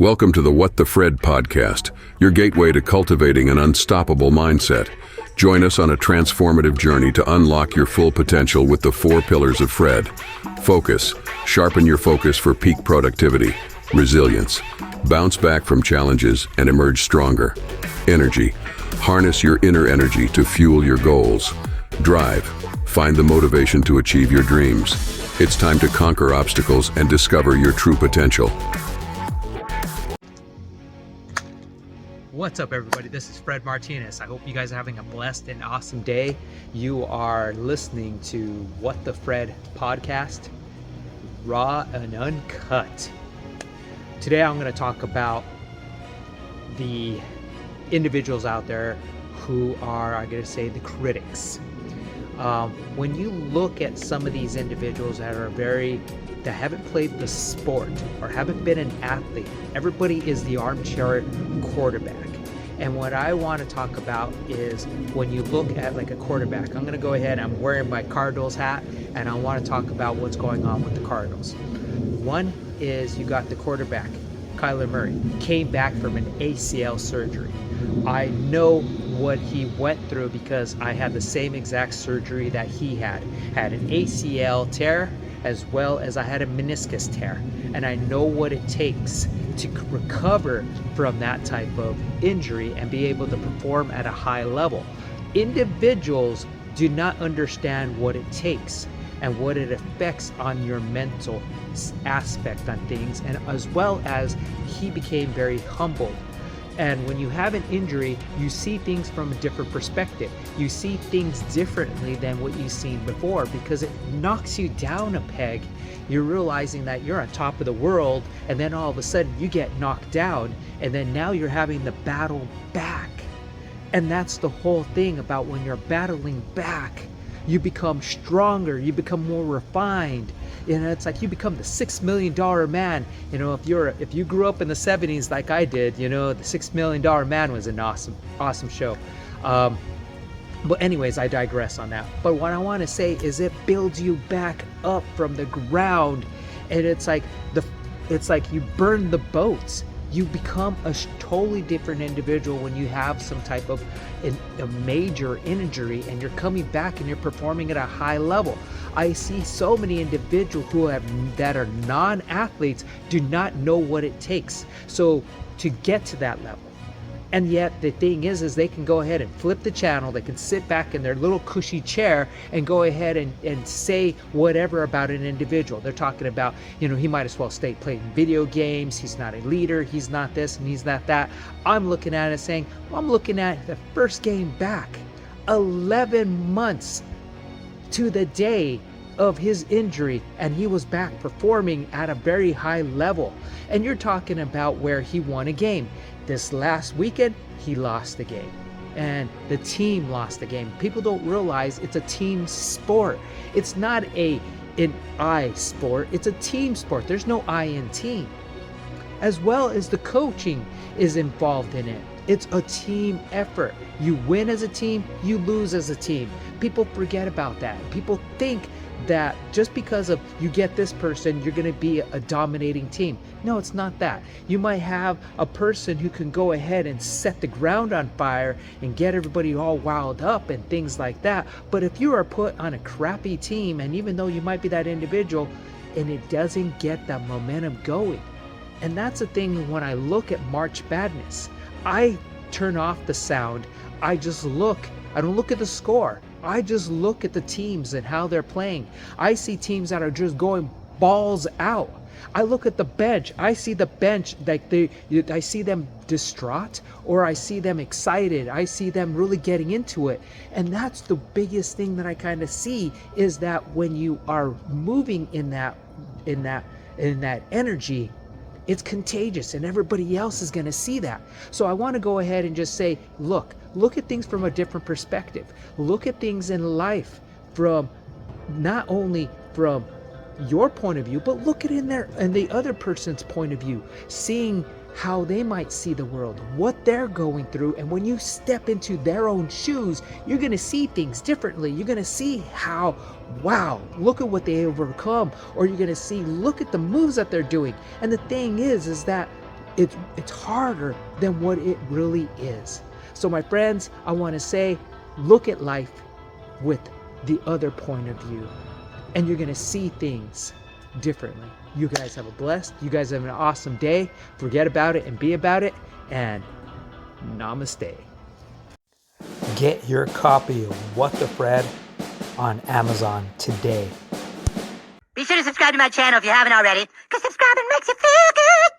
Welcome to the What the Fred podcast, your gateway to cultivating an unstoppable mindset. Join us on a transformative journey to unlock your full potential with the 4 pillars of Fred. Focus. Sharpen your focus for peak productivity. Resilience. Bounce back from challenges and emerge stronger. Energy. Harness your inner energy to fuel your goals. Drive. Find the motivation to achieve your dreams. It's time to conquer obstacles and discover your true potential. What's up, everybody? This is Fred Martinez. I hope you guys are having a blessed and awesome day. You are listening to What the Fred podcast, raw and uncut. Today I'm going to talk about the individuals out there who are, I'm going to say, the critics. When you look at some of these individuals that haven't played the sport or haven't been an athlete, everybody is the armchair quarterback. And what I want to talk about is when you look at like a quarterback, I'm going to go ahead, I'm wearing my Cardinals hat, and I want to talk about what's going on with the Cardinals. One is you got the quarterback, Kyler Murray, came back from an ACL surgery. I know what he went through because I had the same exact surgery that he had an ACL tear, as well as I had a meniscus tear, and I know what it takes to recover from that type of injury and be able to perform at a high level. Individuals do not understand what it takes and what it affects on your mental aspect on things, and as well as he became very humbled. And when you have an injury, you see things from a different perspective. You see things differently than what you've seen before because it knocks you down a peg. You're realizing that you're on top of the world, and then all of a sudden you get knocked down, and then now you're having to battle back. And that's the whole thing about when you're battling back. You become stronger, you become more refined. You know, it's like you become the $6 million man. You know, if you grew up in the 70s like I did, you know, the $6 Million Man was an awesome show. But anyways, I digress on that. But what I want to say is it builds you back up from the ground, and it's like you burn the boats. You become a totally different individual when you have some type of a major injury and you're coming back and you're performing at a high level. I see so many individuals that are non-athletes do not know what it takes so to get to that level. And yet the thing is they can go ahead and flip the channel. They can sit back in their little cushy chair and go ahead and say whatever about an individual. They're talking about, you know, he might as well stay playing video games. He's not a leader. He's not this and he's not that. I'm looking at it saying, well, I'm looking at the first game back, 11 months to the day of his injury, and he was back performing at a very high level. And you're talking about where he won a game. This last weekend, he lost the game, and the team lost the game. People don't realize it's a team sport. It's not an I sport, it's a team sport. There's no I in team. As well as the coaching is involved in it. It's a team effort. You win as a team, you lose as a team. People forget about that. People think that just because of you get this person, you're going to be a dominating team. No, it's not that. You might have a person who can go ahead and set the ground on fire and get everybody all wound up and things like that. But if you are put on a crappy team, and even though you might be that individual, and it doesn't get that momentum going. And that's the thing when I look at March Madness. I turn off the sound. I just look. I don't look at the score. I just look at the teams and how they're playing. I see teams that are just going balls out. I look at the bench. I see the bench like I see them distraught, or I see them excited. I see them really getting into it. And that's the biggest thing that I kind of see is that when you are moving in that energy, it's contagious and everybody else is going to see that. So I want to go ahead and just say, look at things from a different perspective. Look at things in life from not only from your point of view, but look at it in the other person's point of view, seeing how they might see the world, what they're going through. And when you step into their own shoes, you're going to see things differently. You're going to see how, wow, look at what they overcome. Or you're going to see, look at the moves that they're doing. And the thing is that it's harder than what it really is. So my friends, I want to say, look at life with the other point of view, and you're going to see things differently. You guys have you guys have an awesome day. Forget about it and be about it, and namaste. Get your copy of What the Fred on Amazon today. Be sure to subscribe to my channel if you haven't already, because subscribing makes you feel good.